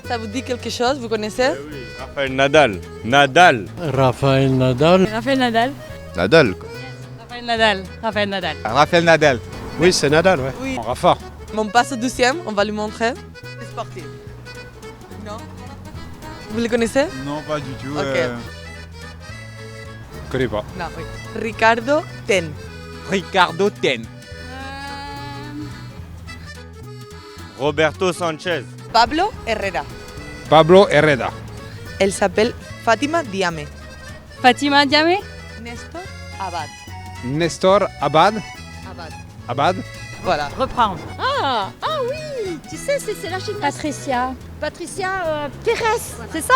Ça vous dit quelque chose? Vous connaissez? Oui, Rafael Nadal. Nadal. Rafael Nadal. Raphaël Nadal. Nadal. Raphaël Nadal. Raphaël Nadal. Rafael Nadal. Oui, c'est Nadal, ouais. Oui. Rafa. On passe au deuxième, on va lui montrer. C'est sportif. Non? Vous le connaissez? Non, pas du tout. Ok. Je connais pas. Non, oui. Ricardo Ten. Ricardo Ten. Roberto Sanchez. Pablo Herrera. Pablo Herrera. Elle s'appelle Fatima Diame. Fatima Diame. Nestor Abad. Nestor Abad. Abad. Abad. Voilà. Reprendre. Ah oui, tu sais, c'est la gymnaste. Patricia Pérez, c'est ça?